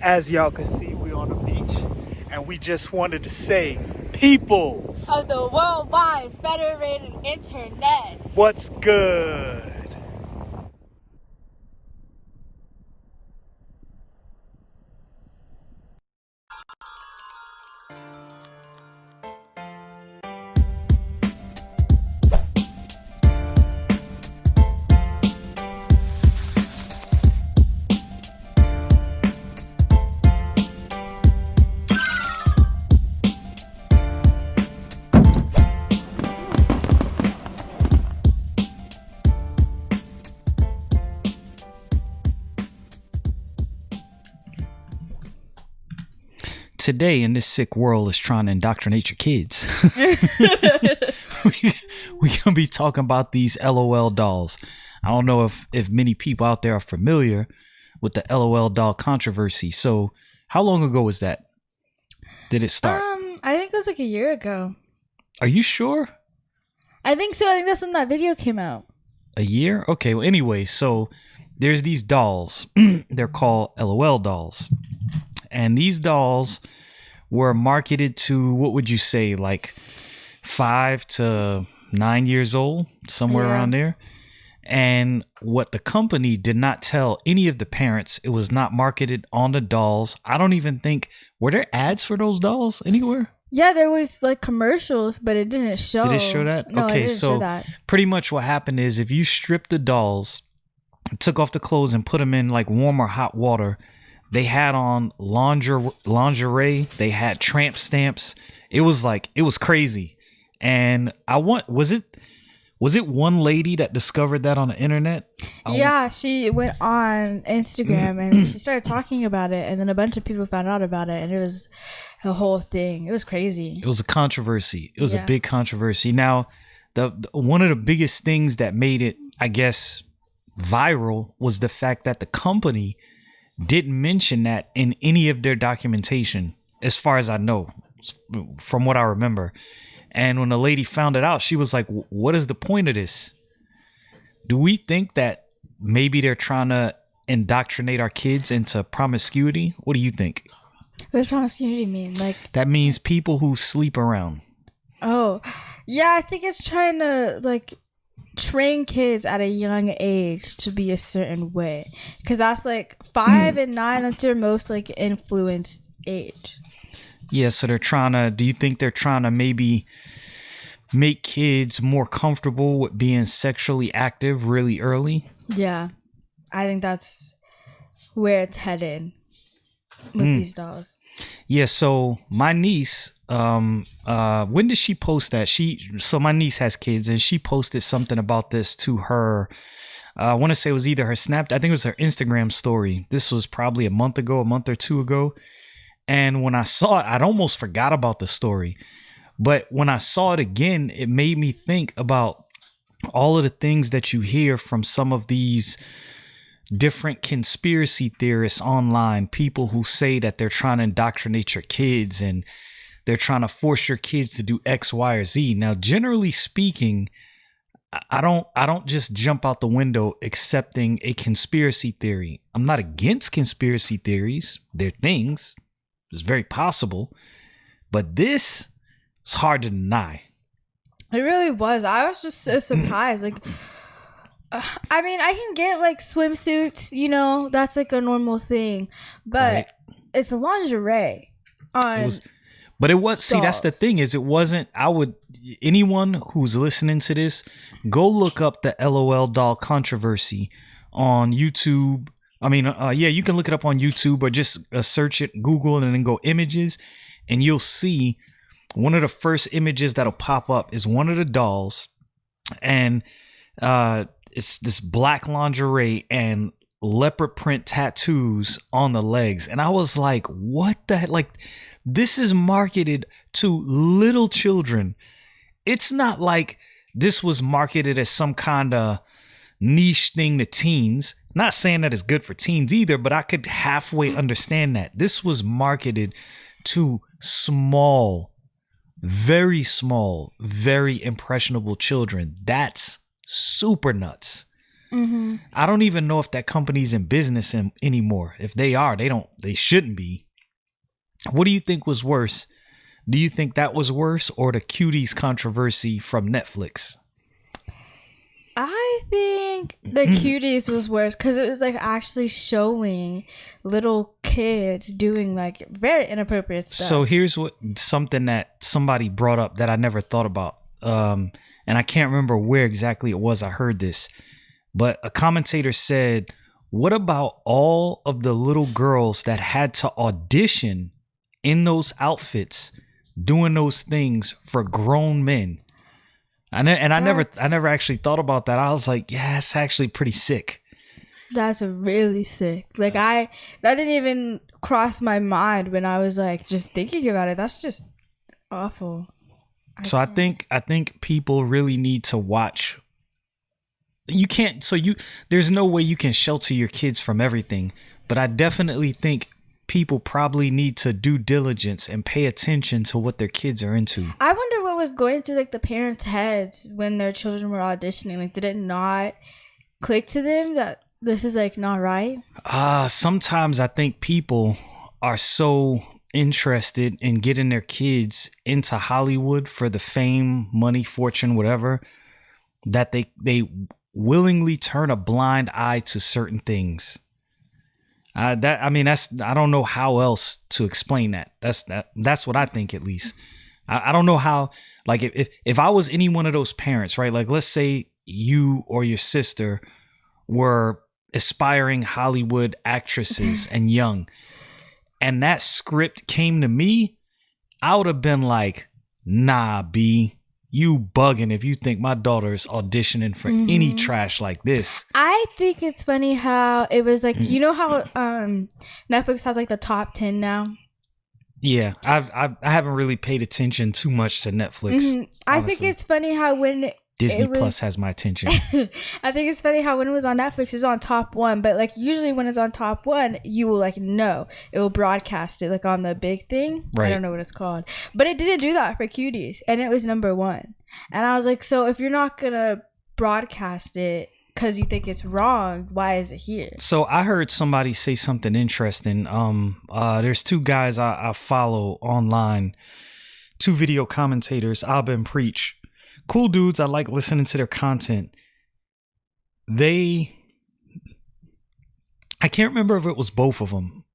As y'all can see, we're on the beach, and we just wanted to say, peoples of the worldwide federated internet, what's good? Today in this sick world is trying to indoctrinate your kids. we gonna be talking about these LOL dolls. I don't know if many people out there are familiar with the LOL doll controversy. So how long ago was that? Did it start? I think it was like a year ago. Are you sure? I think so. I think that's when that video came out. A year? Okay, well anyway, so there's these dolls. They're called LOL dolls. And these dolls were marketed to, what would you say, like 5 to 9 years old, somewhere around there. And what the company did not tell any of the parents, it was not marketed on the dolls. I don't even think, were there ads for those dolls anywhere? Yeah, there was like commercials, but it didn't show. Did it show that? No, okay, it didn't so show that. Pretty much what happened is if you strip the dolls, took off the clothes and put them in like warm or hot water, they had on lingerie. They had tramp stamps. It was crazy. And was it one lady that discovered that on the internet? Yeah, she went on Instagram and she started talking about it, and then a bunch of people found out about it, and it was a whole thing. It was crazy. It was a controversy. It was a big controversy. Now, the one of the biggest things that made it, I guess, viral was the fact that the company didn't mention that in any of their documentation, as far as I know, from what I remember. And when the lady found it out, she was like, what is the point of this? Do we think that maybe they're trying to indoctrinate our kids into promiscuity? What do you think? What does promiscuity mean? Like, that means people who sleep around. Oh, yeah, I think it's trying to like train kids at a young age to be a certain way, because that's like 5 and 9, that's their most like influenced age. Yeah, so do you think they're trying to maybe make kids more comfortable with being sexually active really early? Yeah, I think that's where it's headed with these dolls. Yeah, so my niece, when did she post that? So my niece has kids, and she posted something about this to her. I want to say it was either her Snap, I think it was her Instagram story. This was probably a month or 2 ago. And when I saw it, I'd almost forgot about the story. But when I saw it again, it made me think about all of the things that you hear from some of these different conspiracy theorists online, people who say that they're trying to indoctrinate your kids and they're trying to force your kids to do X, Y, or Z. Now, generally speaking, I don't just jump out the window accepting a conspiracy theory. I'm not against conspiracy theories. They're things. It's very possible. But this is hard to deny. It really was. I was just so surprised. Like, I mean, I can get like swimsuits, that's like a normal thing, but it's a lingerie on. See, that's the thing is, it wasn't. Anyone who's listening to this, go look up the LOL doll controversy on YouTube. I mean, you can look it up on YouTube or just search it, Google, and then go images, and you'll see one of the first images that'll pop up is one of the dolls, and it's this black lingerie and leopard print tattoos on the legs. And I was like, what the heck? Like, this is marketed to little children. It's not like this was marketed as some kind of niche thing to teens. Not saying that it's good for teens either, but I could halfway understand that. This was marketed to very impressionable children. That's super nuts. Mm-hmm. I don't even know if that company's in business anymore. If they are, they shouldn't be. What do you think was worse? Do you think that was worse, or the cuties controversy from Netflix? I think the cuties was worse because it was like actually showing little kids doing like very inappropriate stuff. So here's something that somebody brought up that I never thought about. And I can't remember where exactly it was I heard this, but a commentator said, what about all of the little girls that had to audition in those outfits doing those things for grown men? I never actually thought about that. I was like, yeah, it's actually pretty sick. That's really sick. Like that didn't even cross my mind when I was like just thinking about it. That's just awful. I think people really need to watch. You can't. There's no way you can shelter your kids from everything. But I definitely think people probably need to do diligence and pay attention to what their kids are into. I wonder what was going through like the parents' heads when their children were auditioning. Like, did it not click to them that this is like not right? Sometimes I think people are so interested in getting their kids into Hollywood for the fame, money, fortune, whatever, that they willingly turn a blind eye to certain things. I don't know how else to explain that. That's what I think, at least. I don't know how, like, if I was any one of those parents, right? Like, let's say you or your sister were aspiring Hollywood actresses and young, and that script came to me, I would have been like, nah, B, you bugging if you think my daughter is auditioning for any trash like this. I think it's funny how it was like, you know how Netflix has like the top 10 now? Yeah, I haven't really paid attention too much to Netflix. I think it's funny how when Disney Plus has my attention. I think it's funny how when it was on Netflix, it's on top 1, but like usually when it's on top 1, you will like know it will broadcast it like on the big thing. Right. I don't know what it's called, but it didn't do that for Cuties, and it was number 1. And I was like, so if you're not gonna broadcast it because you think it's wrong, why is it here? So I heard somebody say something interesting. There's 2 guys I follow online, 2 video commentators, Abba and Preach. Cool dudes. I like listening to their content. I can't remember if it was both of them.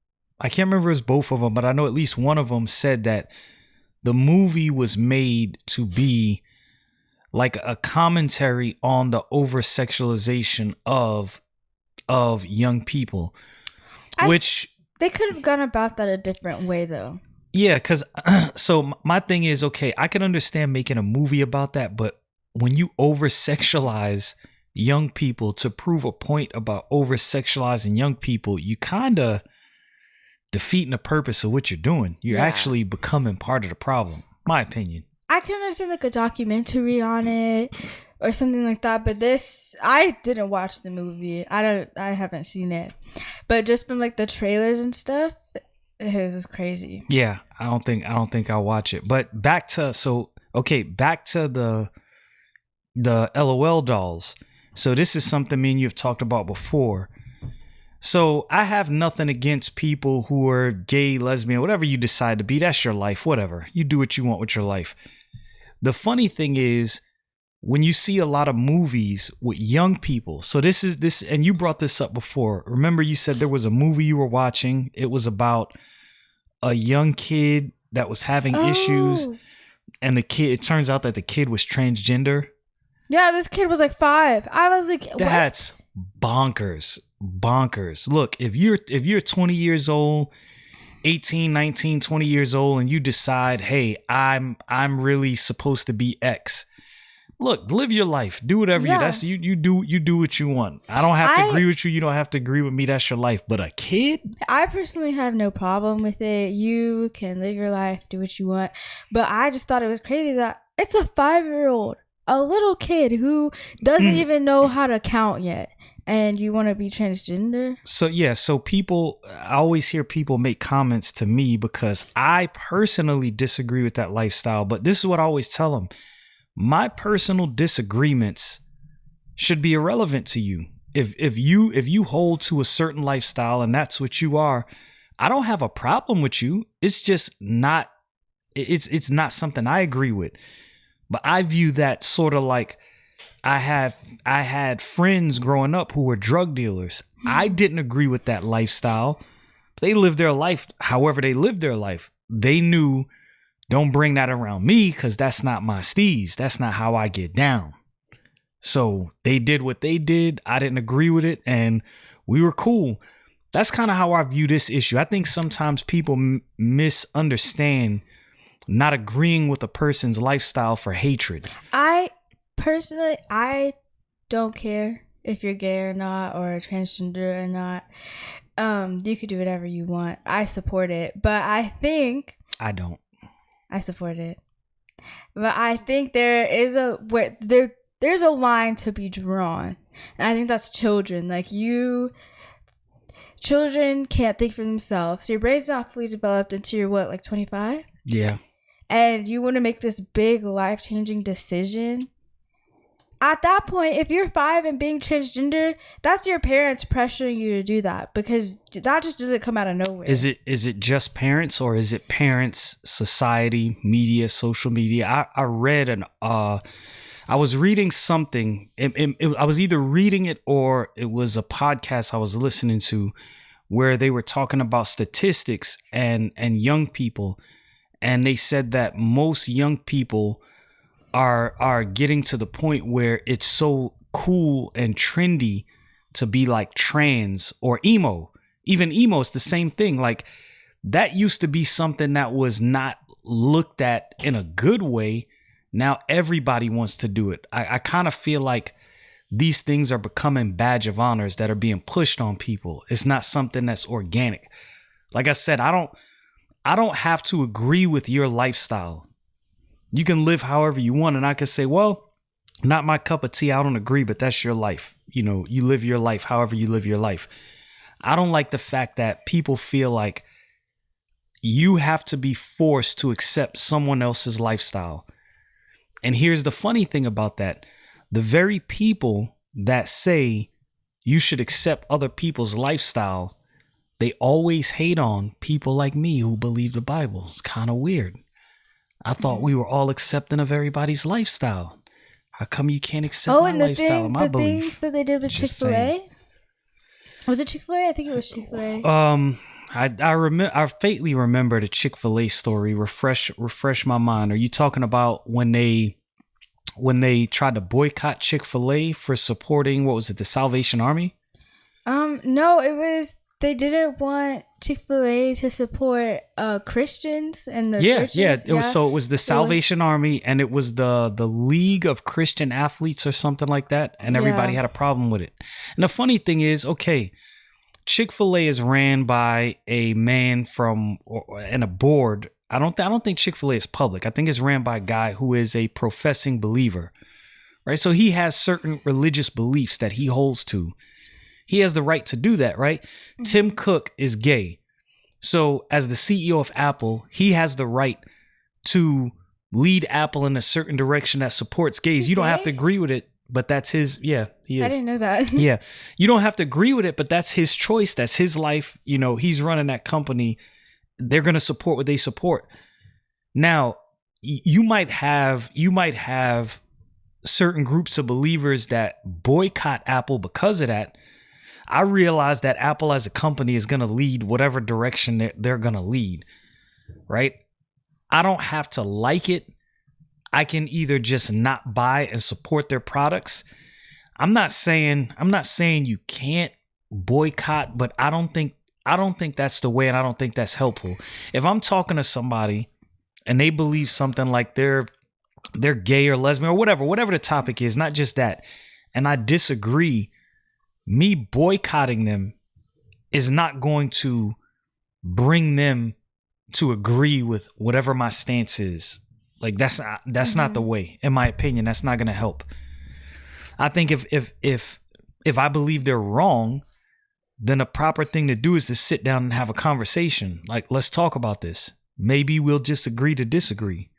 But I know at least one of them said that the movie was made to be like a commentary on the over-sexualization of young people, which they could have gone about that a different way, though. Yeah, because so my thing is, okay, I can understand making a movie about that, but when you over-sexualize young people to prove a point about over-sexualizing young people, you kind of defeating the purpose of what you're doing. You're actually becoming part of the problem, my opinion. I can understand like a documentary on it or something like that, but this, I didn't watch the movie. I haven't seen it, but just from like the trailers and stuff, it was just crazy. Yeah, I don't think I'll watch it. But back to the LOL dolls. So this is something me and you have talked about before. So I have nothing against people who are gay, lesbian, whatever you decide to be. That's your life, whatever. You do what you want with your life. The funny thing is, when you see a lot of movies with young people, so this, and you brought this up before. Remember, you said there was a movie you were watching. It was about a young kid that was having issues, and it turns out that the kid was transgender. Yeah, this kid was like 5. I was like, that's bonkers. Look, if you're 20 years old, 18, 19, 20 years old, and you decide, hey, I'm really supposed to be X. Look, live your life. Do whatever you do what you want. I don't have to agree with you. You don't have to agree with me. That's your life. But a kid? I personally have no problem with it. You can live your life, do what you want. But I just thought it was crazy that it's a 5-year-old, a little kid who doesn't even know how to count yet. And you want to be transgender? So people, I always hear people make comments to me because I personally disagree with that lifestyle. But this is what I always tell them. My personal disagreements should be irrelevant to you. If you hold to a certain lifestyle and that's what you are, I don't have a problem with you. It's just not it's not something I agree with. But I view that sort of like I had friends growing up who were drug dealers. I didn't agree with that lifestyle. They lived their life however they lived their life. They knew, don't bring that around me because that's not my steez. That's not how I get down. So they did what they did. I didn't agree with it, and we were cool. That's kind of how I view this issue. I think sometimes people misunderstand not agreeing with a person's lifestyle for hatred. I personally, I don't care if you're gay or not, or transgender or not. You could do whatever you want. I support it, but I think I don't. I support it, but I think there's a line to be drawn, and I think that's children. Like children can't think for themselves. So your brain's not fully developed until you're what, like 25? Yeah. And you want to make this big life-changing decision. At that point, if you're 5 and being transgender, that's your parents pressuring you to do that, because that just doesn't come out of nowhere. Is it just parents, or is it parents, society, media, social media? I read I was reading something. I was either reading it or it was a podcast I was listening to where they were talking about statistics and young people. And they said that most young people are getting to the point where it's so cool and trendy to be like trans or emo. Even emo is the same thing. Like, that used to be something that was not looked at in a good way. Now everybody wants to do it. I kind of feel like these things are becoming badge of honors that are being pushed on people. It's not something that's organic. Like I said, I don't have to agree with your lifestyle. You can live however you want, and I can say, well, not my cup of tea. I don't agree, but that's your life. You know, you live your life however you live your life. I don't like the fact that people feel like you have to be forced to accept someone else's lifestyle. And here's the funny thing about that. The very people that say you should accept other people's lifestyle, they always hate on people like me who believe the Bible. It's kind of weird. I thought we were all accepting of everybody's lifestyle. How come you can't accept my lifestyle and my belief? The things that they did with Chick-fil-A? Was it Chick-fil-A? I think it was Chick-fil-A. I faintly remember the Chick-fil-A story. Refresh my mind. Are you talking about when they tried to boycott Chick-fil-A for supporting, what was it, the Salvation Army? No, it was, they didn't want Chick-fil-A to support Christians and the churches. It was the Salvation Army, and it was the League of Christian Athletes or something like that, and everybody had a problem with it. And the funny thing is, okay, Chick-fil-A is ran by a man and a board. I don't think Chick-fil-A is public. I think it's ran by a guy who is a professing believer, right? So he has certain religious beliefs that he holds to. He has the right to do that, right? Mm-hmm. Tim Cook is gay. So as the CEO of Apple, he has the right to lead Apple in a certain direction that supports gays. You don't have to agree with it, but that's his, he is. I didn't know that. Yeah. You don't have to agree with it, but that's his choice. That's his life. You know, he's running that company. They're going to support what they support. Now, you might have certain groups of believers that boycott Apple because of that. I realize that Apple as a company is going to lead whatever direction they're going to lead, right? I don't have to like it. I can either just not buy and support their products. I'm not saying you can't boycott, but I don't think that's the way, and I don't think that's helpful. If I'm talking to somebody and they believe something like they're gay or lesbian or whatever the topic is, not just that, and I disagree, me boycotting them is not going to bring them to agree with whatever my stance is. Like, that's not the way. In my opinion, that's not going to help. I think if I believe they're wrong, then the proper thing to do is to sit down and have a conversation. Like, let's talk about this. Maybe we'll just agree to disagree.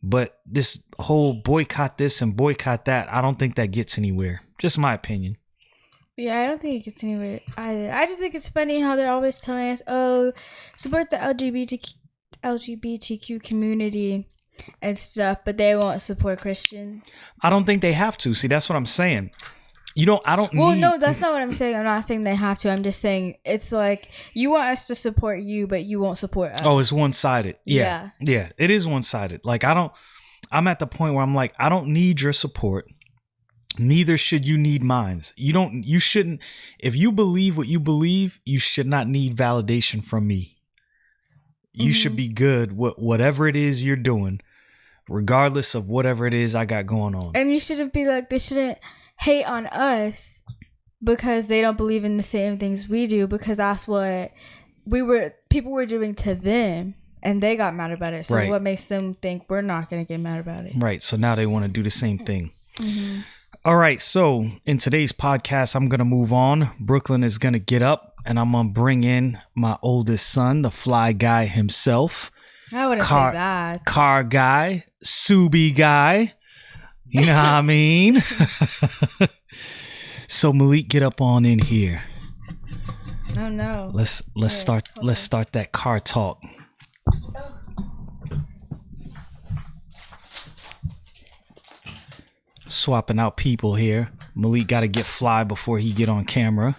But this whole boycott this and boycott that, I don't think that gets anywhere. Just my opinion. Yeah, I don't think it gets anywhere either. I just think it's funny how they're always telling us, "Oh, support the LGBTQ community and stuff," but they won't support Christians. I don't think they have to. See, that's what I'm saying. I don't Well, need. no, that's not what I'm saying. I'm not saying they have to. I'm just saying it's like you want us to support you, but you won't support us. Oh, it's one-sided. Yeah. It is one-sided. Like I'm at the point where I'm like, I don't need your support. Neither should you need mine. You shouldn't. If you believe what you believe, you should not need validation from me. You should be good with whatever it is you're doing, regardless of whatever it is I got going on. And you shouldn't be like, they shouldn't hate on us because they don't believe in the same things we do, because that's what people were doing to them and they got mad about it. So what makes them think we're not going to get mad about it? Right. So now they want to do the same thing. Mm-hmm. All right. So in today's podcast, I'm going to move on. Brooklyn is going to get up and I'm going to bring in my oldest son, the fly guy himself. I wouldn't say that. Car guy, Subi guy. You know what I mean? So Malik, get up on in here. Oh no. Let's start that car talk. Swapping out people here. Malik got to get fly before he get on camera.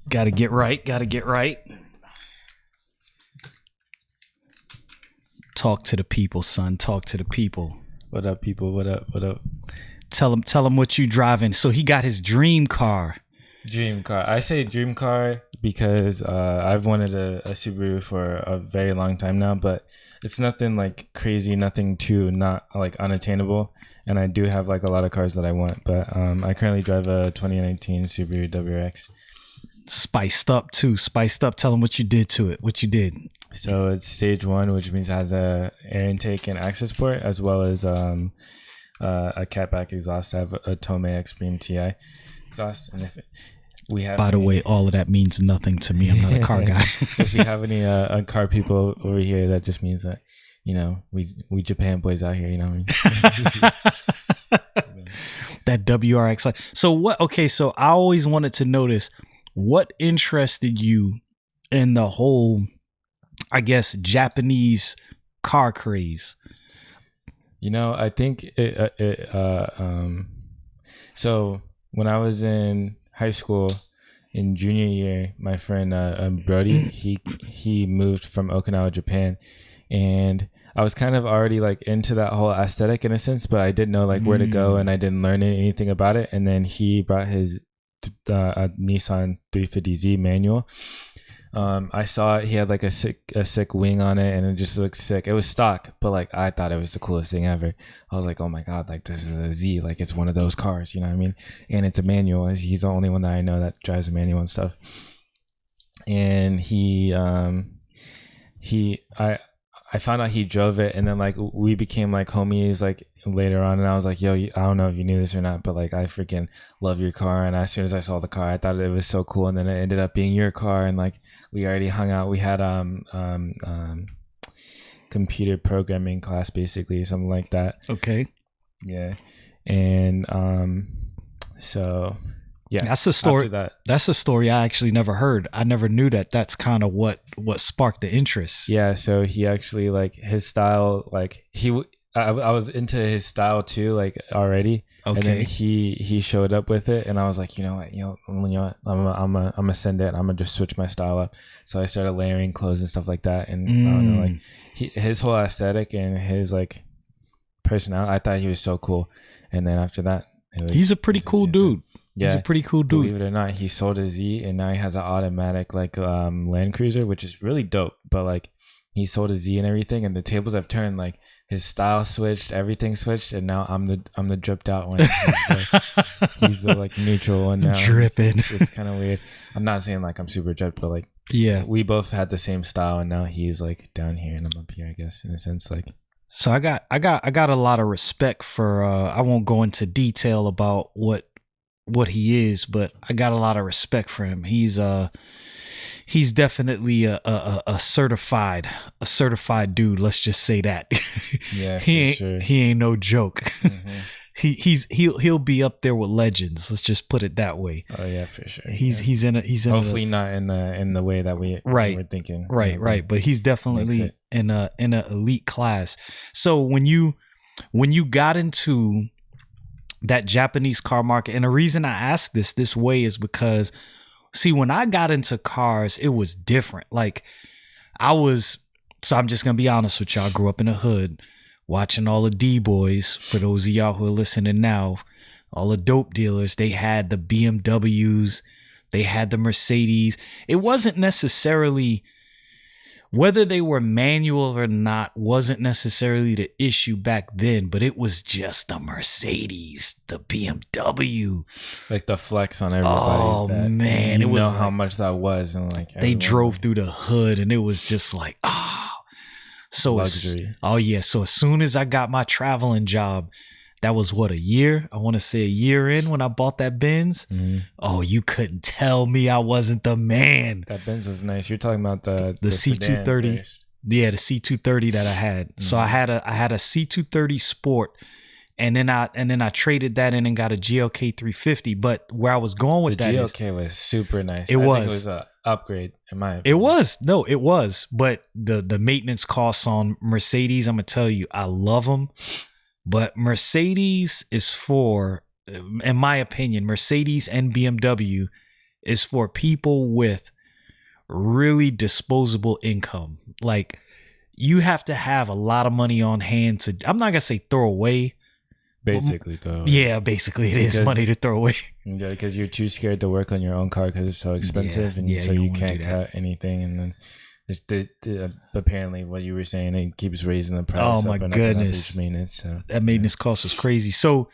Got to get right. Talk to the people, son. Talk to the people. What up, people? What up? Tell him what you driving. So he got his dream car. Dream car. I say dream car because I've wanted a Subaru for a very long time now, but it's nothing like crazy, nothing too not like unattainable. And I do have like a lot of cars that I want, but I currently drive a 2019 Subaru WRX. Spiced up. Tell him what you did to it. What you did. So it's stage 1, which means it has a air intake and access port, as well as a catback exhaust. I have a Tomei Extreme TI exhaust, and if we have, by the way, all of that means nothing to me. I'm not a car guy. If we have any car people over here, that just means that we Japan boys out here. You know what I mean? That WRX. So what? Okay, so I always wanted to notice what interested you in the whole, I guess, Japanese car craze. I think so when I was in high school in junior year, my friend Brody, he moved from Okinawa, Japan, and I was kind of already like into that whole aesthetic in a sense, but I didn't know like where to go, and I didn't learn anything about it. And then he brought his Nissan 350Z manual. I saw it. He had like a sick wing on it, and it just looked sick. It was stock, but like I thought it was the coolest thing ever. I was like, oh my god, like this is a Z, like it's one of those cars, you know what I mean? And it's a manual. He's the only one that I know that drives a manual and stuff. And I found out he drove it, and then like we became like homies like later on, and I was like, yo, I don't know if you knew this or not, but like I freaking love your car. And as soon as I saw the car, I thought it was so cool, and then it ended up being your car, and like we already hung out. We had computer programming class, basically, something like that. Okay. Yeah. And so yeah, that's a story. That's a story I actually never heard. I never knew that. That's kind of what sparked the interest. Yeah. So he actually, like, his style, like I was into his style too, like already. Okay. And then he showed up with it, and I was like, you know what, I'm gonna send it. I'm gonna just switch my style up. So I started layering clothes and stuff like that. And I don't know, like his whole aesthetic and his like personality, I thought he was so cool. And then after that, he's a pretty cool dude. Yeah, he's a pretty cool dude. Believe it or not, he sold a Z, and now he has an automatic like Land Cruiser, which is really dope. But like he sold a Z and everything, and the tables have turned. Like his style switched, everything switched, and now I'm the dripped out one. He's the like neutral one now. Dripping. It's kind of weird. I'm not saying like I'm super dripped, but like yeah, we both had the same style, and now he's like down here and I'm up here, I guess, in a sense. Like, so I got a lot of respect for. I won't go into detail about what he is, but I got a lot of respect for him. He's definitely a certified dude. Let's just say that. Yeah, he ain't no joke. Mm-hmm. he'll be up there with legends. Let's just put it that way. Oh yeah, for sure. He's in hopefully not in the way that we were thinking. Right. But he's definitely in a elite class. So when you got into that Japanese car market, and the reason I ask this way is because, see, when I got into cars, it was different. Like so I'm just gonna be honest with y'all. I grew up in the hood, watching all the D-boys. For those of y'all who are listening now, all the dope dealers, they had the BMWs, they had the Mercedes. It wasn't necessarily, whether they were manual or not, wasn't necessarily the issue back then, but it was just the Mercedes, the BMW. Like the flex on everybody. Oh, man. You it was know like, how much that was. And like they drove through the hood and it was just like, so luxury. Oh, yeah. So as soon as I got my traveling job, that was what, a year? I want to say a year in when I bought that Benz. Mm-hmm. Oh, you couldn't tell me I wasn't the man. That Benz was nice. You're talking about the C230. Yeah, the C230 that I had. Mm-hmm. So I had a C230 Sport, and then I traded that in and got a GLK 350. But where I was going with the GLK was super nice. It was. I think it was an upgrade in my opinion. It was. No, it was. But the maintenance costs on Mercedes, I'm gonna tell you, I love them. But Mercedes is for, in my opinion, Mercedes and BMW is for people with really disposable income. Like, you have to have a lot of money on hand to, I'm not going to say throw away. Basically, though. Yeah, basically it is money to throw away. Yeah, because you're too scared to work on your own car because it's so expensive. So you can't cut anything. And then apparently what you were saying, it keeps raising the price. Oh my goodness, maintenance. So that maintenance cost was crazy. So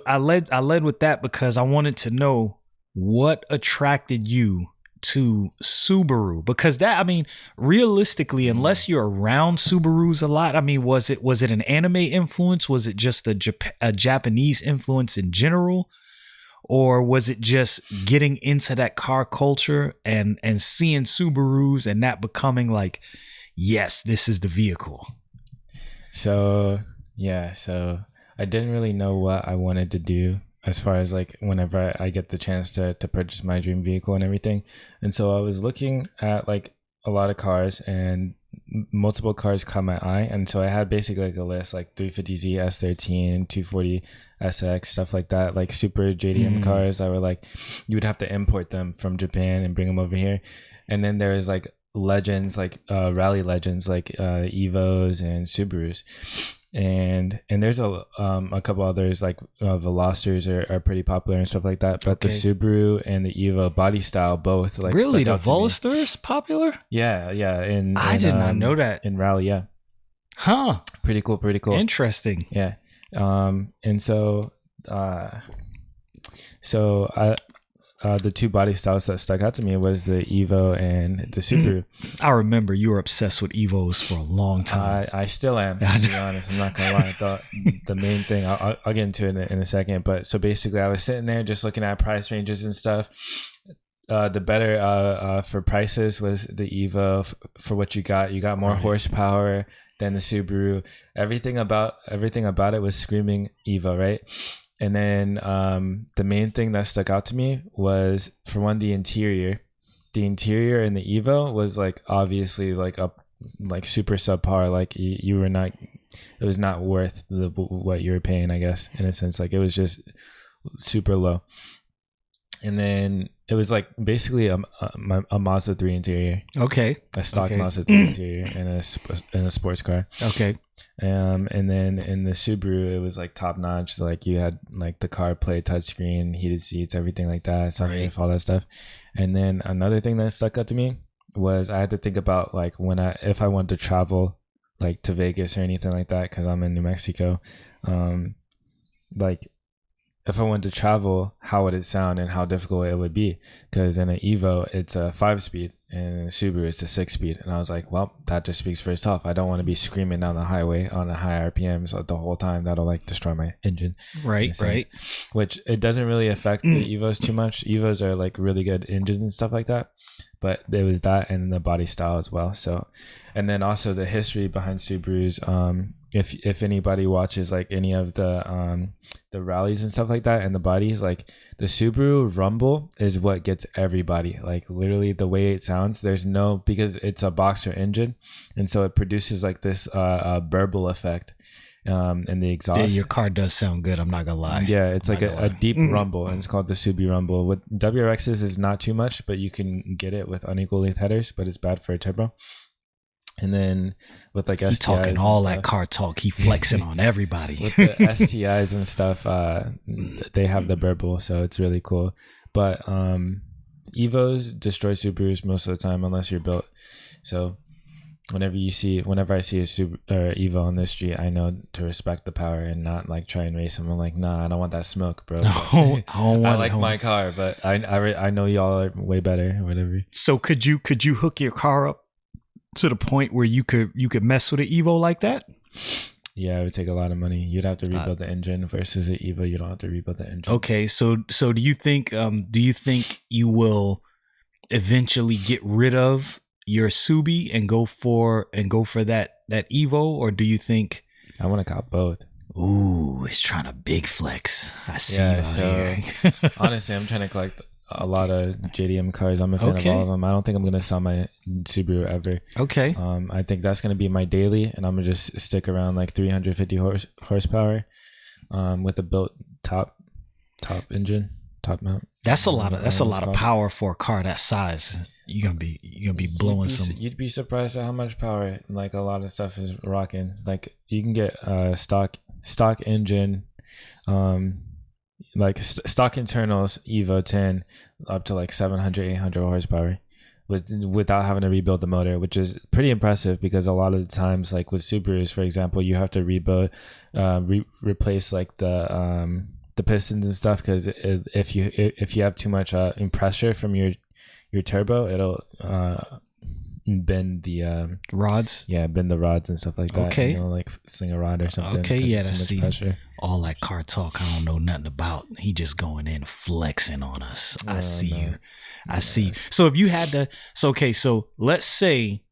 I led with that because I wanted to know what attracted you to Subaru, because that, I mean, realistically, unless you're around Subarus a lot, I mean, was it an anime influence? Was it just a Japanese influence in general? Or was it just getting into that car culture and seeing Subarus and that becoming like, yes, this is the vehicle? So I didn't really know what I wanted to do as far as like whenever I get the chance to purchase my dream vehicle and everything. And so I was looking at like a lot of cars, and multiple cars caught my eye. And so I had basically like a list, like 350Z, S13, 240 SX, stuff like that, like super JDM cars that were like, you would have to import them from Japan and bring them over here. And then there is like legends, like rally legends, like Evos and Subarus. And there's a couple others, like Velosters are pretty popular and stuff like that. But the Subaru and the Evo body style both like really the Velosters popular. Yeah. I did not know that in rally. Yeah. Huh. Pretty cool. Interesting. Yeah. And so the two body styles that stuck out to me was the Evo and the Subaru. I remember you were obsessed with Evos for a long time. I still am, to be honest. I'm not gonna lie. I thought the main thing, I'll get into it in a second. But so basically, I was sitting there just looking at price ranges and stuff. The better for prices was the Evo. For what you got more horsepower than the Subaru. Everything about it was screaming Evo, right? And then the main thing that stuck out to me was, for one, the interior. The interior in the Evo was like obviously like super subpar. Like you were not, it was not worth what you were paying, I guess, in a sense. Like it was just super low. And then it was like basically a Mazda 3 interior. Okay. A stock Mazda 3 interior in a sports car. Okay. And then in the Subaru, it was like top notch. So like you had like the CarPlay, touchscreen, heated seats, everything like that, sunroof, all that stuff. And then another thing that stuck out to me was I had to think about like if I wanted to travel like to Vegas or anything like that, because I'm in New Mexico, like if I wanted to travel, how would it sound and how difficult it would be? Because in an Evo, it's a 5-speed, and in a Subaru, it's a 6-speed. And I was like, well, that just speaks for itself. I don't want to be screaming down the highway on a high RPM so the whole time. That'll like destroy my engine. Right. Which it doesn't really affect the Evos too much. Evos are like really good engines and stuff like that. but it was that and the body style as well. So, and then also the history behind Subarus. If anybody watches like any of the rallies and stuff like that, and the bodies, like the Subaru Rumble is what gets everybody. Like literally the way it sounds, because it's a boxer engine, and so it produces like this burble effect in the exhaust. Yeah, your car does sound good. I'm not gonna lie. Yeah, it's like a deep rumble, and it's called the Subi Rumble. With WRXs is not too much, but you can get it with unequal length headers, but it's bad for a turbo. And then with like STIs, he's talking all that car talk. He flexing on everybody. With the STIs and stuff, they have the burble, so it's really cool. But Evos destroy Subarus most of the time unless you're built. So whenever I see a Evo on the street, I know to respect the power and not like try and race them. I'm like, nah, I don't want that smoke, bro. No, I like my car, but I know y'all are way better or whatever. So could you hook your car up to the point where you could mess with an Evo like that? Yeah, it would take a lot of money. You'd have to rebuild the engine versus an Evo. You don't have to rebuild the engine. Okay, so do you think you will eventually get rid of your Subi and go for that Evo, or do you think I want to cop both? Ooh, it's trying to big flex. I see. Yeah, you out so here. honestly, I'm trying to collect a lot of JDM cars. I'm a fan of all of them. I don't think I'm gonna sell my Subaru ever. Okay. I think that's gonna be my daily, and I'm gonna just stick around like 350 horsepower, with a built top engine, top mount. That's a lot of power for a car that size. You're gonna be blowing some. You'd be surprised at how much power like a lot of stuff is rocking. Like you can get stock engine, like stock internals Evo 10 up to like 700, 800 horsepower without having to rebuild the motor, which is pretty impressive because a lot of the times, like with Subarus, for example, you have to replace like the pistons and stuff, because if you have too much pressure from your turbo, it'll bend the rods. Yeah, bend the rods and stuff like that. Okay. You know, like sling a rod or something. Okay, yeah, that's too much pressure. All that car talk I don't know nothing about. He just going in flexing on us. I see you. I see. So if you had to, so let's say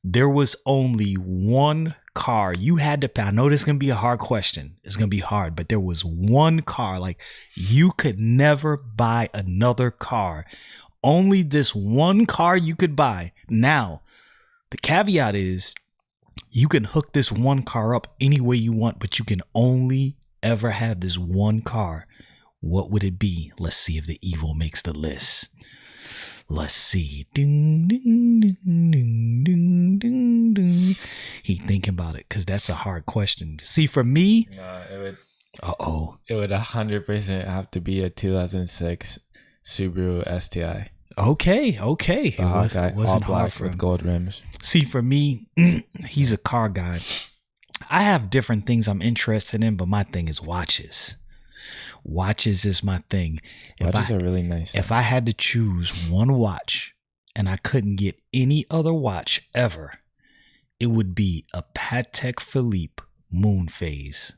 there was only one car you had to, I know this is going to be a hard question. It's going to be hard, but there was one car, like you could never buy another car. Only this one car you could buy. Now, the caveat is you can hook this one car up any way you want, but you can only ever have this one car. What would it be? Let's see if the Evo makes the list. Let's see. Ding, ding, ding, ding, ding, ding, ding. He thinking about it because that's a hard question. See, for me, it would. It would 100% have to be a 2006 Subaru STI. Okay. The Hawkeye, all black with gold rims. See, for me, he's a car guy. I have different things I'm interested in, but my thing is watches. Watches is my thing. Watches are really nice. If I had to choose one watch and I couldn't get any other watch ever, it would be a Patek Philippe Moon Phase.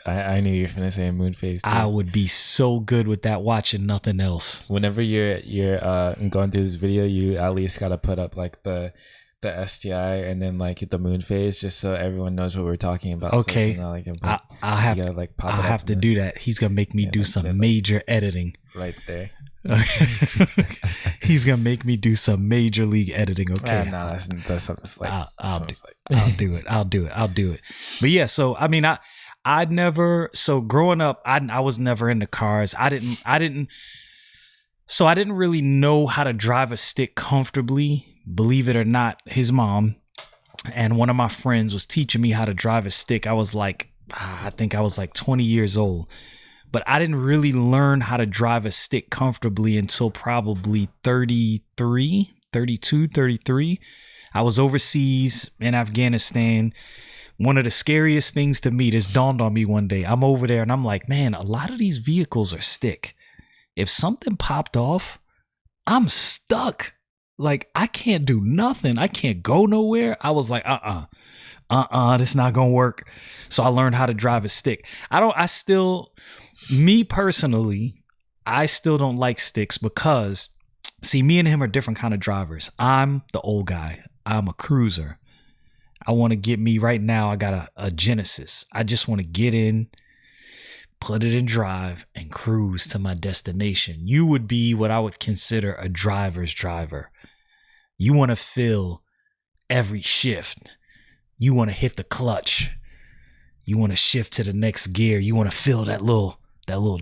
I knew you were going to say a Moon Phase too. I would be so good with that watch and nothing else. Whenever you're going through this video, you at least got to put up like the STI and then like the Moon Phase, just so everyone knows what we're talking about. Okay, so like, I'll have to do that. He's gonna make me do some major editing right there. He's gonna make me do some major league editing. Okay, no, that's something slight. I'll do it. But yeah, so I mean, I'd never. So growing up, I was never into cars. I didn't really know how to drive a stick comfortably. Believe it or not, his mom and one of my friends was teaching me how to drive a stick. I was like, I think I was like 20 years old, but I didn't really learn how to drive a stick comfortably until probably 33. I was overseas in Afghanistan. One of the scariest things to me, this dawned on me one day. I'm over there and I'm like, man, a lot of these vehicles are stick. If something popped off, I'm stuck. Like, I can't do nothing. I can't go nowhere. I was like, this not gonna work. So I learned how to drive a stick. Me personally, I still don't like sticks because See, me and him are different kind of drivers. I'm the old guy. I'm a cruiser. I want to get me right now. I got a Genesis. I just want to get in, put it in drive, and cruise to my destination. You would be what I would consider a driver's driver. You want to feel every shift. You want to hit the clutch. You want to shift to the next gear. You want to feel that little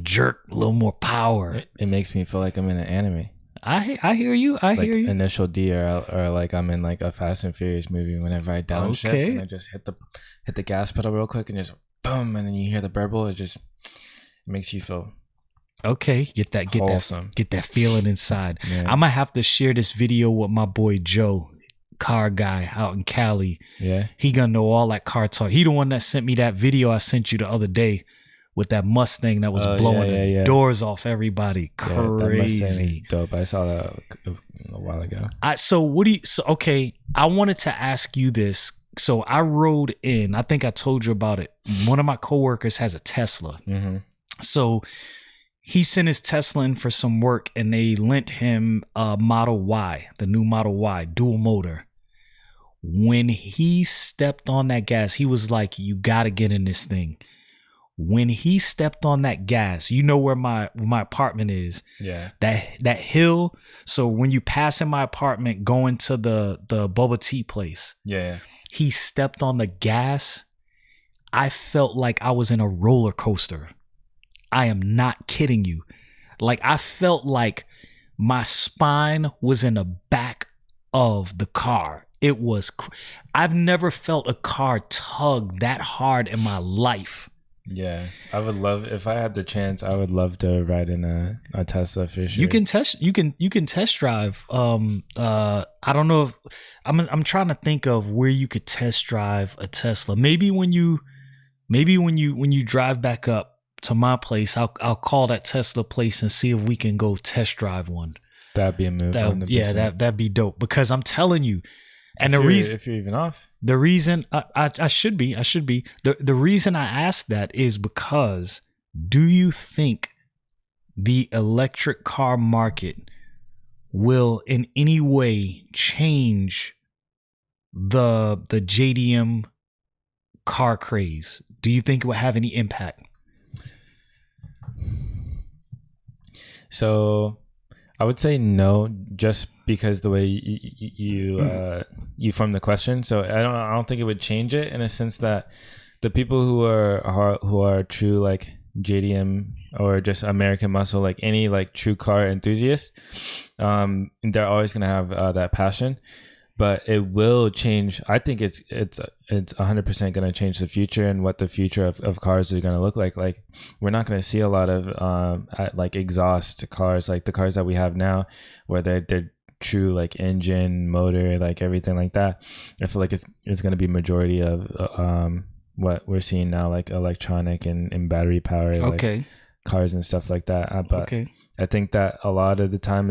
jerk, a little more power. It makes me feel like I'm in an anime. I hear you. I Like hear you. Initial D, or like I'm in like a Fast and Furious movie. Whenever I downshift Okay. and I just hit the gas pedal real quick and just boom, and then you hear the burble. It makes you feel Okay, get wholesome. that feeling inside. Yeah. I might have to share this video with my boy Joe, car guy out in Cali. Yeah. He gonna know all that car talk. He the one that sent me that video I sent you the other day with that Mustang that was blowing the doors off everybody. Yeah, that Mustang is Crazy. dope. I saw that a while ago. Okay, I wanted to ask you this. So I rode in, I think I told you about it. One of my coworkers has a Tesla. Mm-hmm. So he sent his Tesla in for some work and they lent him a Model Y, the new Model Y, dual motor. When he stepped on that gas, he was like, you got to get in this thing. When he stepped on that gas, you know where my apartment is. Yeah. That hill. So when you pass in my apartment going to the Bubba Tea place, Yeah. he stepped on the gas. I felt like I was in a roller coaster. I am not kidding you. Like I felt like my spine was in the back of the car. It was, I've never felt a car tug that hard in my life. Yeah, I would love, if I had the chance, I would love to ride in a Tesla for sure. You can test drive. I don't know if I'm trying to think of where you could test drive a Tesla. Maybe when you drive back up to my place, I'll call that Tesla place and see if we can go test drive one. That'd be a move. 100%. Yeah, that'd be dope because I'm telling you. And if you're even off, the reason I should be. The reason I asked that is because do you think the electric car market will in any way change the JDM car craze? Do you think it will have any impact? So I would say no, just because the way you form the question. So I don't think it would change it in a sense that the people who are true like JDM or just American muscle, like any like true car enthusiast, they're always gonna have that passion. But it will change. I think it's 100% going to change the future and what the future of cars are going to look like. Like we're not going to see a lot of like exhaust cars, like the cars that we have now, where they're true like engine, motor, like everything like that. I feel like it's going to be majority of what we're seeing now, like electronic and battery power, like cars and stuff like that. But I think that a lot of the time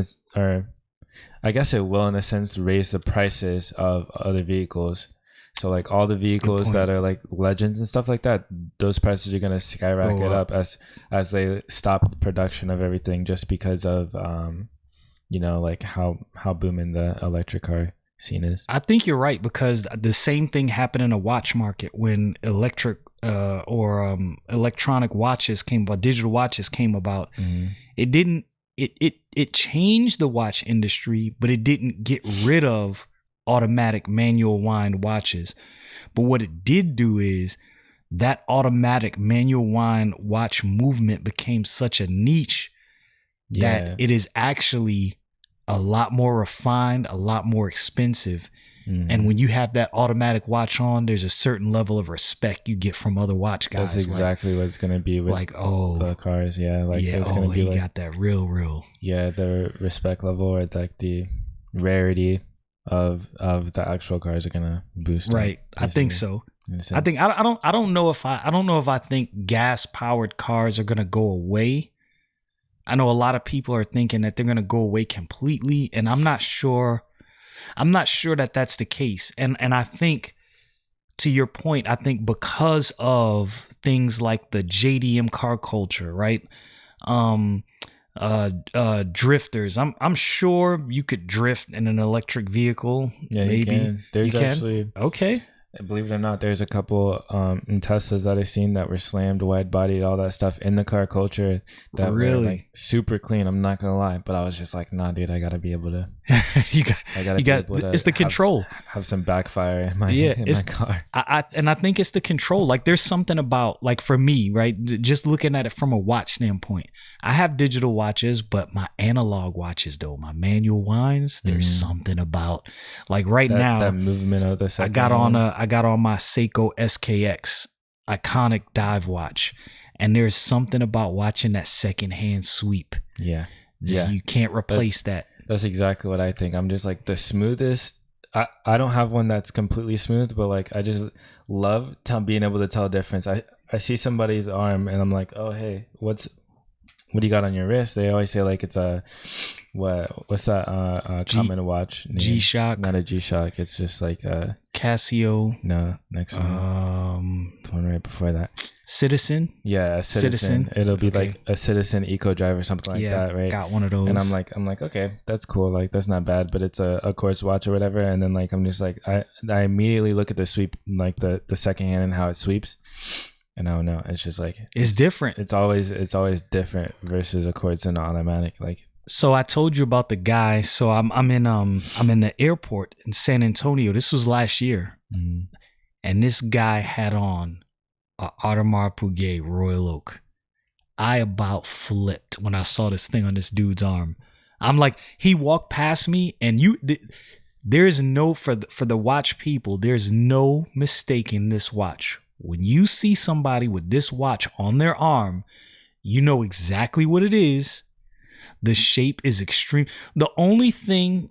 I guess it will, in a sense, raise the prices of other vehicles. So, like all the vehicles that are like legends and stuff like that, those prices are gonna skyrocket up as they stop the production of everything, just because of like how booming the electric car scene is. I think you're right because the same thing happened in the watch market when electric electronic watches came about, digital watches came about. Mm-hmm. It didn't. It changed the watch industry, but it didn't get rid of automatic manual wind watches. But what it did do is that automatic manual wind watch movement became such a niche that it is actually a lot more refined, a lot more expensive. Mm-hmm. And when you have that automatic watch on, there's a certain level of respect you get from other watch guys. That's exactly what it's going to be with the cars. Yeah. Like it's going to be he got that real. Yeah. The respect level or like the rarity of the actual cars are going to boost. Right. I think so. I think, I don't know if I think gas powered cars are going to go away. I know a lot of people are thinking that they're going to go away completely. And I'm not sure that that's the case. And I think, to your point, I think because of things like the JDM car culture, right? drifters. I'm sure you could drift in an electric vehicle. Yeah, maybe you can. There's you can? actually, Okay. believe it or not, there's a couple in Teslas that I've seen that were slammed, wide bodied, all that stuff in the car culture that were like Really? super clean. I'm not gonna lie, but I was just like, nah, dude, I gotta be able to. you got I gotta you be got able to it's the have- control. Have some backfire in my Yeah, in it's my car. I think it's the control. Like there's something about, like, for me, right? Just looking at it from a watch standpoint. I have digital watches, but my analog watches, though, my manual ones, there's something about, like, right now That movement of the second. I got on my Seiko SKX iconic dive watch, and there's something about watching that secondhand sweep. Yeah. Just, you can't replace that. That's exactly what I think. I'm just like the smoothest. I don't have one that's completely smooth, but like I just love being able to tell a difference. I see somebody's arm and I'm like, oh hey, what do you got on your wrist? They always say like it's a what's that common watch name? G-Shock. Not a G-Shock. It's just like a Casio. No, next one. The one right before that. Citizen. Yeah, a Citizen. It'll be like a Citizen Eco Drive or something like that, right? Got one of those. And I'm like, okay, that's cool. Like that's not bad, but it's a quartz watch or whatever. And then like I'm just like I immediately look at the sweep, like the second hand and how it sweeps. And I don't know. It's just like it's different. It's always different versus a quartz and automatic. Like, so I told you about the guy. So I'm in the airport in San Antonio. This was last year, and this guy had on a Audemars Piguet Royal Oak. I about flipped when I saw this thing on this dude's arm. I'm like, he walked past me, and there's no, for the watch people, there's no mistaking this watch. When you see somebody with this watch on their arm, you know exactly what it is. The shape is extreme. The only thing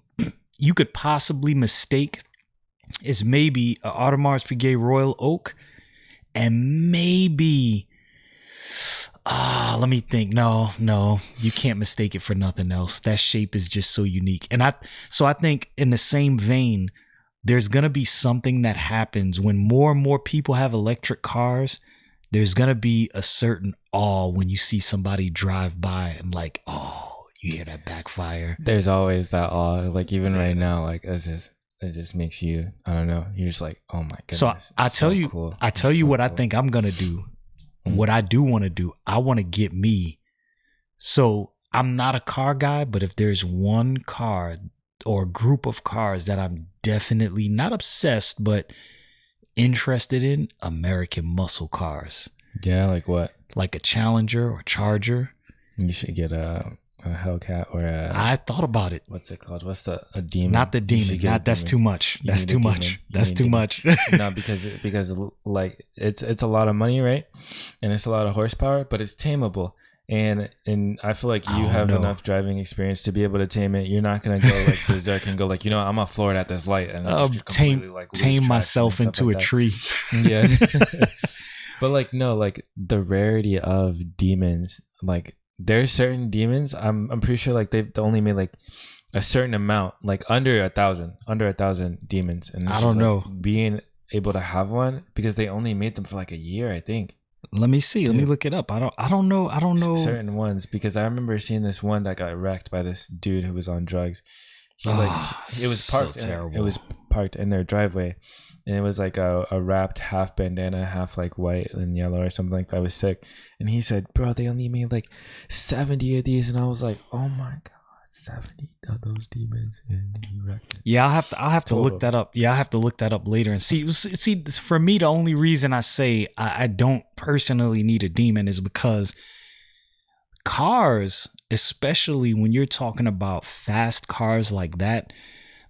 you could possibly mistake is maybe an Audemars Piguet Royal Oak, and maybe, let me think. No, you can't mistake it for nothing else. That shape is just so unique. And I think in the same vein, there's going to be something that happens when more and more people have electric cars. There's going to be a certain awe when you see somebody drive by and like, oh, you hear that backfire. There's always that awe. Like even right now, like it just makes you, I don't know, you're just like, oh my goodness. So I tell you, cool. I tell you what I think I'm going to do. What I do want to do, I want to get me. So I'm not a car guy, but if there's one car or a group of cars that I'm definitely not obsessed, but interested in, American muscle cars. Yeah, like what? Like a Challenger or Charger. You should get a Hellcat or a... I thought about it. What's it called? What's a Demon? Not the Demon. That's too much. That's too much. That's too much. No, because like it's a lot of money, right? And it's a lot of horsepower, but it's tameable. And I feel like you have enough driving experience to be able to tame it. You're not gonna go like berserk and go like, you know, I'm gonna floor it at this light and tame myself into like a tree. Yeah. But like no, like the rarity of demons, like there's certain demons. I'm pretty sure like they've only made like a certain amount, like under 1,000 demons. And I don't know, being able to have one because they only made them for like a year, I think. Let me see. Let me look it up. I don't know certain ones because I remember seeing this one that got wrecked by this dude who was on drugs. It was parked. So it was parked in their driveway, and it was like a wrapped half bandana, half like white and yellow or something like that. I was sick, and he said, "Bro, they only made like 70 of these," and I was like, "Oh my god." 70 of those demons, and he wrecked it. Yeah, I'll have to look that up. Yeah, I have to look that up later and see. For me, the only reason I say I don't personally need a demon is because cars, especially when you're talking about fast cars like that,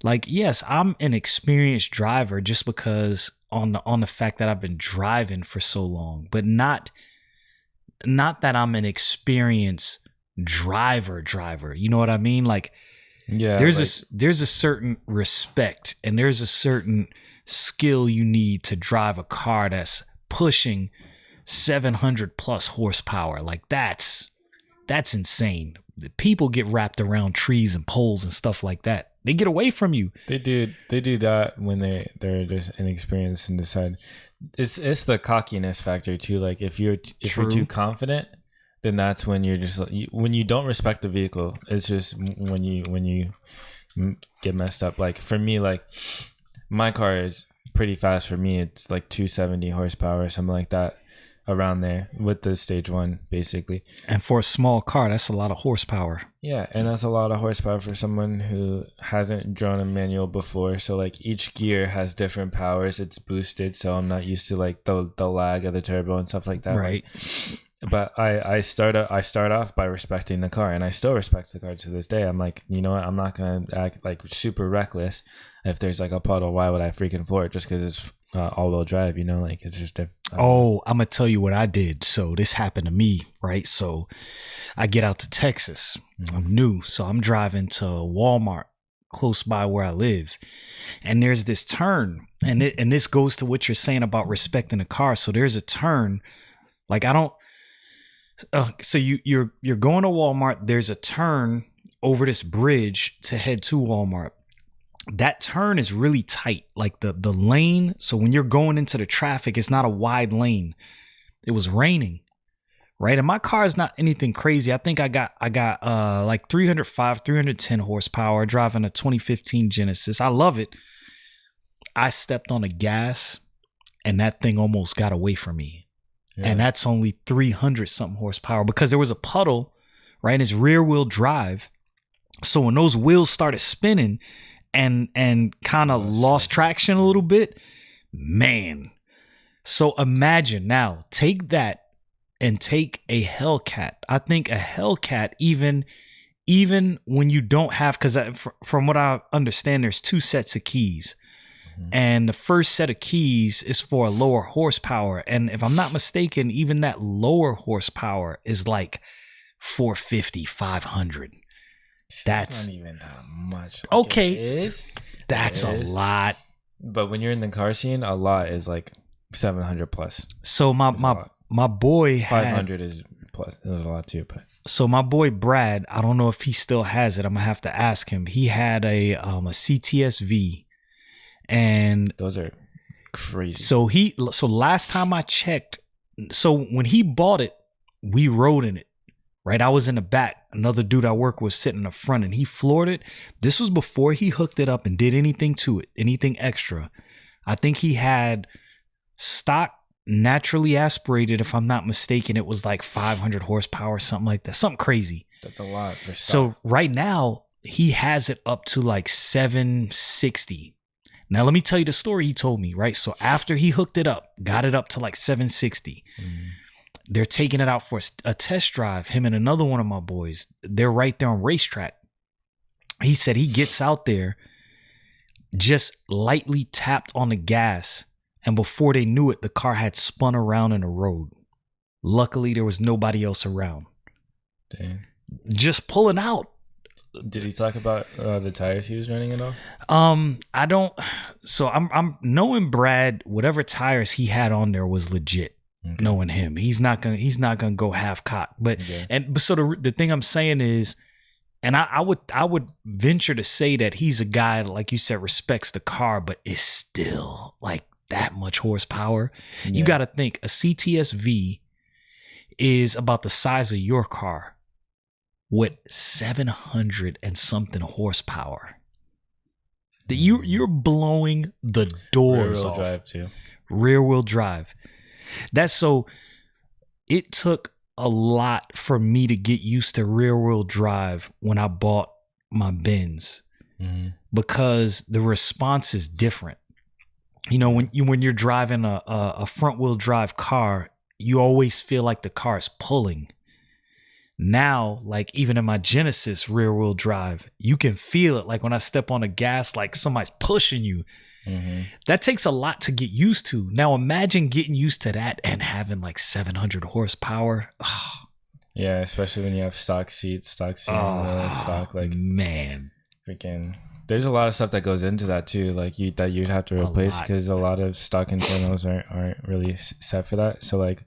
like yes, I'm an experienced driver just because on the fact that I've been driving for so long, but not that I'm an experienced driver, you know what I mean? Like, yeah, there's a certain respect and there's a certain skill you need to drive a car that's pushing 700 plus horsepower. Like that's insane. People get wrapped around trees and poles and stuff like that. They get away from you. They do that when they're just inexperienced and decide. It's the cockiness factor too. Like if you're too confident, then that's when you're just when you don't respect the vehicle. It's just when you get messed up. Like for me, like my car is pretty fast. For me, it's like 270 horsepower or something like that, around there with the stage 1 basically. And for a small car, that's a lot of horsepower. Yeah, and that's a lot of horsepower for someone who hasn't drawn a manual before. So like each gear has different powers. It's boosted, so I'm not used to like the lag of the turbo and stuff like that. Right. But I start off by respecting the car, and I still respect the car to this day. I'm like, you know what? I'm not gonna act like super reckless. If there's like a puddle, why would I freaking floor it just because it's all-wheel drive? You know, like it's just different. Oh, I'm gonna tell you what I did. So this happened to me, right? So I get out to Texas. I'm new, so I'm driving to Walmart close by where I live, and there's this turn, and this goes to what you're saying about respecting the car. So there's a turn, like I don't. So you're going to Walmart. There's a turn over this bridge to head to Walmart. That turn is really tight, like the lane. So when you're going into the traffic, it's not a wide lane. It was raining, right? And my car is not anything crazy. I think I got like 310 horsepower, driving a 2015 Genesis. I love it. I stepped on the gas, and that thing almost got away from me. Yeah. And that's only 300 something horsepower because there was a puddle, right? And it's rear wheel drive. So when those wheels started spinning and kind of lost traction a little bit, man. So imagine now, take that and take a Hellcat. I think a Hellcat, even when you don't have, because from what I understand, there's 2 sets of keys. And the first set of keys is for a lower horsepower. And if I'm not mistaken, even that lower horsepower is like 450, 500. That's not even that much. Like, okay. It is. That's a lot. But when you're in the car scene, a lot is like 700 plus. So my boy 500 is plus. There's a lot too, but. So my boy Brad, I don't know if he still has it. I'm gonna have to ask him. He had a CTSV. And those are crazy. So last time I checked, so when he bought it, we rode in it, right? I was in the back. Another dude I work with sitting in the front, and he floored it. This was before he hooked it up and did anything to it, anything extra. I think he had stock naturally aspirated, if I'm not mistaken. It was like 500 horsepower, something like that. Something crazy. That's a lot for stock. So right now, he has it up to like 760. Now, let me tell you the story he told me, right? So after he hooked it up, got it up to like 760, they're taking it out for a test drive, him and another one of my boys. They're right there on racetrack. He said he gets out there, just lightly tapped on the gas, and before they knew it, the car had spun around in the road. Luckily, there was nobody else around. Dang. Just pulling out. Did he talk about the tires he was running at all? I don't. So I'm knowing Brad. Whatever tires he had on there was legit. Okay. Knowing him, he's not gonna go half cocked. But so the thing I'm saying is, and I would venture to say that he's a guy, like you said, respects the car, but is still like that much horsepower. Yeah. You got to think a CTSV is about the size of your car, with 700 and something horsepower. That you're blowing the doors off. Rear wheel drive too. Rear wheel drive. That's so. It took a lot for me to get used to rear wheel drive when I bought my Benz, because the response is different. You know, when you're driving a front wheel drive car, you always feel like the car is pulling. Now, like even in my Genesis rear wheel drive, you can feel it. Like when I step on the gas, like somebody's pushing you. That takes a lot to get used to. Now imagine getting used to that and having like 700 horsepower. Oh. Yeah, especially when you have stock seats, stock stock, like, man, freaking. There's a lot of stuff that goes into that too, like you'd have to replace, because a lot of stock internals aren't really set for that. So like,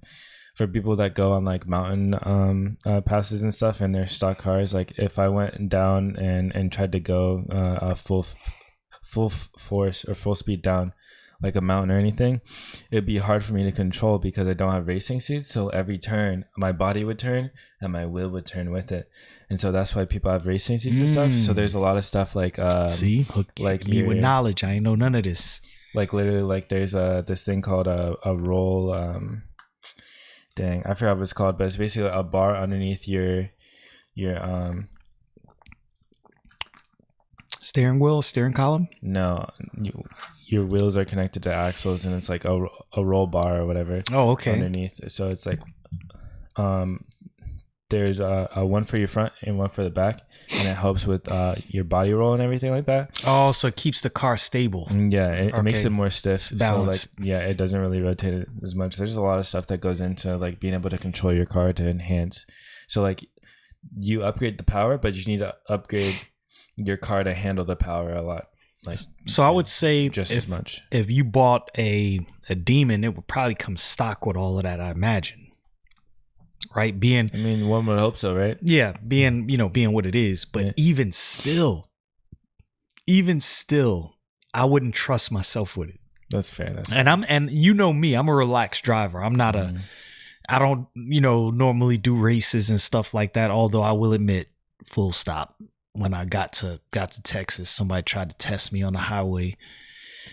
for people that go on like mountain passes and stuff in their stock cars, like if I went down and tried to go full force or full speed down, like a mountain or anything, it'd be hard for me to control because I don't have racing seats. So every turn, my body would turn and my wheel would turn with it. And so that's why people have racing seats and stuff. So there's a lot of stuff like see, like me with knowledge. I ain't know none of this. Like literally, like there's this thing called a roll. Dang, I forgot what it's called, but it's basically a bar underneath your steering wheel, steering column. No, your wheels are connected to axles, and it's like a roll bar or whatever. Oh, okay. Underneath, so it's like, there's a one for your front and one for the back, and it helps with your body roll and everything like that. Oh, so it keeps the car stable. Yeah, it makes it more stiff. Balanced. So like, yeah, it doesn't really rotate it as much. There's a lot of stuff that goes into like being able to control your car to enhance. So like, you upgrade the power, but you need to upgrade your car to handle the power a lot. Like, so I would say just as much. If you bought a Demon, it would probably come stock with all of that, I imagine. Right? I mean, one would hope so, right? Yeah, being what it is. But Yeah. even still, I wouldn't trust myself with it. That's fair. And you know me, I'm a relaxed driver. I'm not I don't, normally do races and stuff like that. Although I will admit, full stop, when I got to Texas, somebody tried to test me on the highway.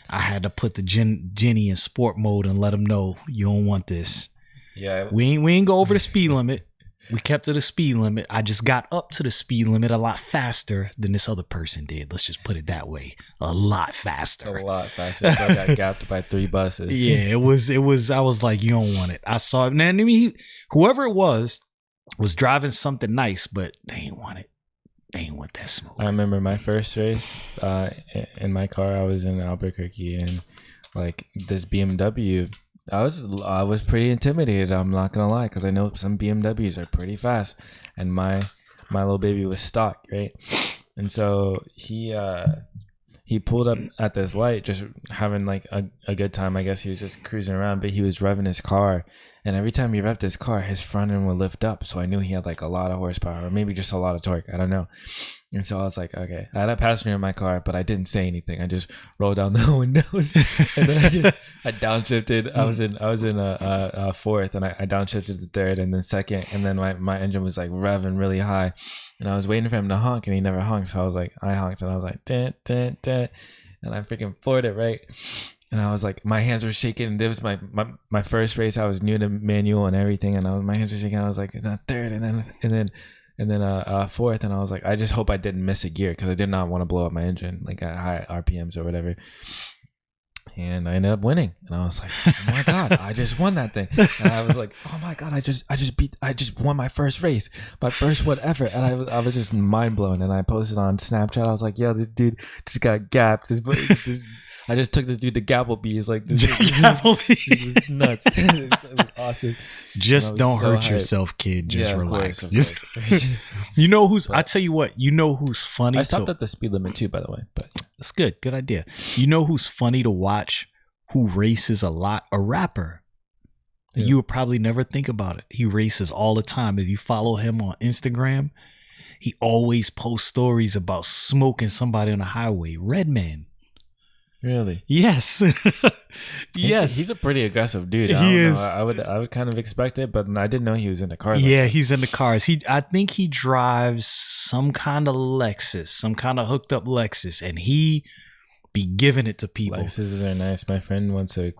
I had to put the Jenny in sport mode and let them know you don't want this. Yeah, we ain't go over the speed limit. We kept to the speed limit. I just got up to the speed limit a lot faster than this other person did. Let's just put it that way. A lot faster. A lot faster. I got gapped by 3 buses. Yeah, it was. I was like, you don't want it. I saw it. And I mean, whoever it was driving something nice, but they ain't want it. They ain't want that smoke. I remember my first race in my car. I was in Albuquerque, and like this BMW. I was pretty intimidated. I'm not gonna lie, because I know some BMWs are pretty fast, and my little baby was stock, right? And so he pulled up at this light, just having like a good time. I guess he was just cruising around, but he was revving his car, and every time he revved his car, his front end would lift up. So I knew he had like a lot of horsepower, or maybe just a lot of torque. I don't know. And so I was like, okay. I had a passenger in my car, but I didn't say anything. I just rolled down the windows, and then I downshifted. I was in a fourth, and I downshifted the third, and then second, and then my engine was like revving really high, and I was waiting for him to honk, and he never honked. So I honked, and I was like, dun, dun, dun, and I freaking floored it, right. And I was like, my hands were shaking. And it was my first race. I was new to manual and everything, and my hands were shaking. I was like, third, and then fourth, and I was like, I just hope I didn't miss a gear, because I did not want to blow up my engine like at high RPMs or whatever. And I ended up winning, and I was like, oh my god, I just won that thing. And I was like, oh my god, I just won my first race, my first whatever. And I was just mind blown. And I posted on Snapchat. I was like, yo, this dude just got gapped. This I just took this dude to Gapplebee's. Like, this was nuts. It was awesome. Just don't hurt yourself, kid. Just relax. You know who's? I tell you what. You know who's funny. I stopped at the speed limit too, by the way. But that's good. Good idea. You know who's funny to watch? Who races a lot? A rapper. Yeah. You would probably never think about it. He races all the time. If you follow him on Instagram, he always posts stories about smoking somebody on the highway. Redman. Really? Yes. Yes. He's a pretty aggressive dude. He is. I would kind of expect it, but I didn't know he was in the car. Yeah, he's in the cars. I think he drives some kind of Lexus, some kind of hooked up Lexus, and he be giving it to people. Lexuses are nice. My friend wants a.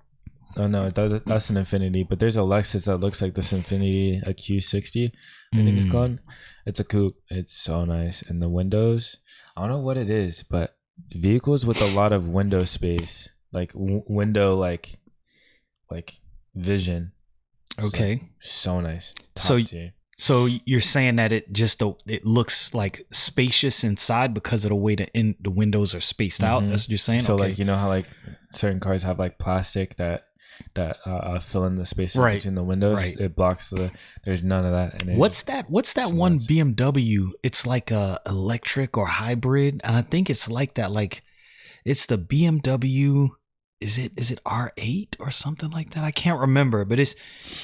Oh no, that's an Infinity, but there's a Lexus that looks like this Infinity, a Q60, I think it's called. It's a coupe. It's so nice, and the windows. I don't know what it is, but vehicles with a lot of window space, like window like vision. Okay. So nice. So you're saying that it looks like spacious inside because of the way the windows are spaced out. That's what you're saying. So okay. like, you know how like certain cars have like plastic that fill in the spaces between the windows. Right. It blocks there's none of that. And what's that one nuts. BMW? It's like a electric or hybrid, and I think it's like that. Like it's the BMW. Is it R8 or something like that? I can't remember, but it's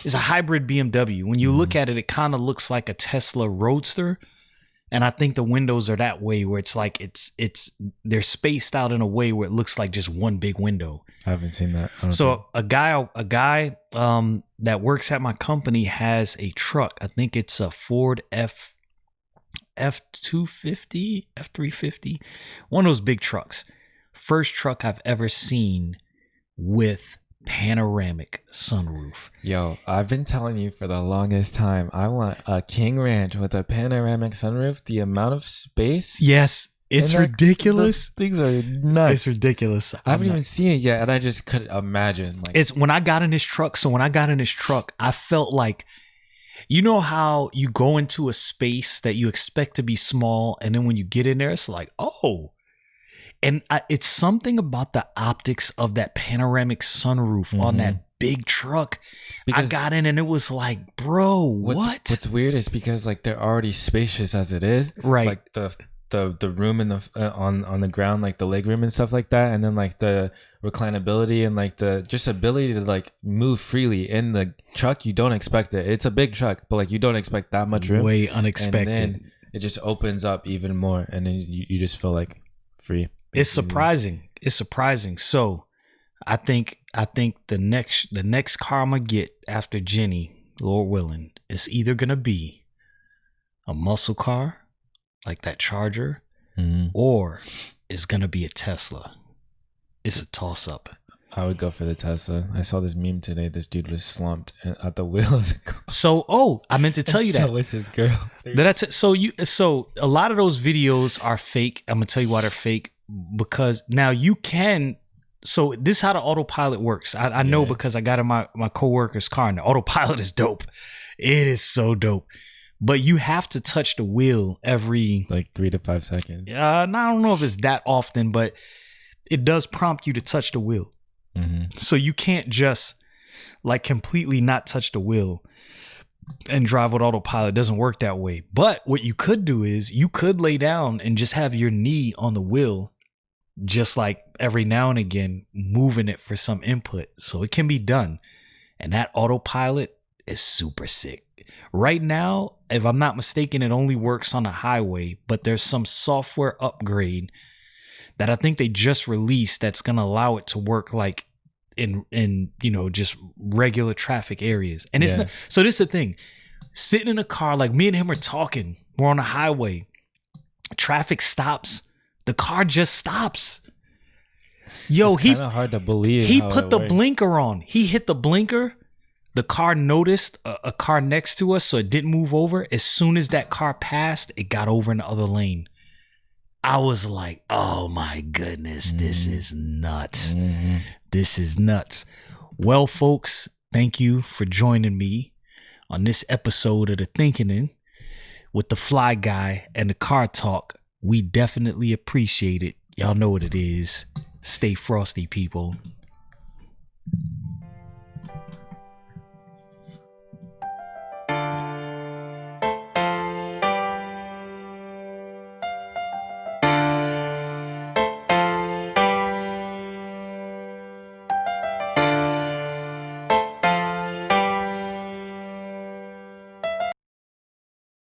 a hybrid BMW. When you look at it, it kind of looks like a Tesla Roadster, And I think the windows are that way where it's like they're spaced out in a way where it looks like just one big window. I haven't seen that. So a guy that works at my company has a truck. I think it's a Ford F250, F350, one of those big trucks. First truck I've ever seen with panoramic sunroof. Yo, I've been telling you for the longest time, I want a King Ranch with a panoramic sunroof. The amount of space. Yes, it's ridiculous. Things are nuts. It's ridiculous. I haven't even seen it yet, and I just couldn't imagine. Like, it's when I got in this truck. So when I got in this truck, I felt like, you know how you go into a space that you expect to be small, and then when you get in there, it's like, oh. And it's something about the optics of that panoramic sunroof on that big truck. Because I got in and it was like, bro, what's weird is because like they're already spacious as it is, right? Like the room in the on the ground, like the leg room and stuff like that, and then like the reclinability and like the just ability to like move freely in the truck. You don't expect it. It's a big truck, but like you don't expect that much room. Way unexpected. And then it just opens up even more, and then you just feel like free. It's surprising. It's surprising. So I think the next car I'm gonna get after Jenny, Lord willing, is either gonna be a muscle car like that Charger, or it's gonna be a Tesla. It's a toss up. I would go for the Tesla. I saw this meme today. This dude was slumped at the wheel of the car. So, I meant to tell you that. So was his girl. So a lot of those videos are fake. I'm gonna tell you why they're fake. Because now you can, so this is how the autopilot works. I know because I got in my coworker's car and the autopilot is dope. It is so dope. But you have to touch the wheel every like 3 to 5 seconds. I don't know if it's that often, but it does prompt you to touch the wheel. So you can't just like completely not touch the wheel and drive with autopilot. It doesn't work that way. But what you could do is you could lay down and just have your knee on the wheel, just like every now and again moving it for some input. So it can be done. And that autopilot is super sick. Right now, if I'm not mistaken, it only works on a highway, but there's some software upgrade that I think they just released that's going to allow it to work like in just regular traffic areas. And it's not, so this is the thing. Sitting in a car, like me and him are talking, we're on a highway, traffic stops, the car just stops. Yo, it's kind of hard to believe. He put the blinker on. He hit the blinker. The car noticed a car next to us, so it didn't move over. As soon as that car passed, it got over in the other lane. I was like, oh my goodness, this is nuts. This is nuts. Well, folks, thank you for joining me on this episode of The Thinking with the Fly Guy and the Car Talk. We definitely appreciate it. Y'all know what it is. Stay frosty, people.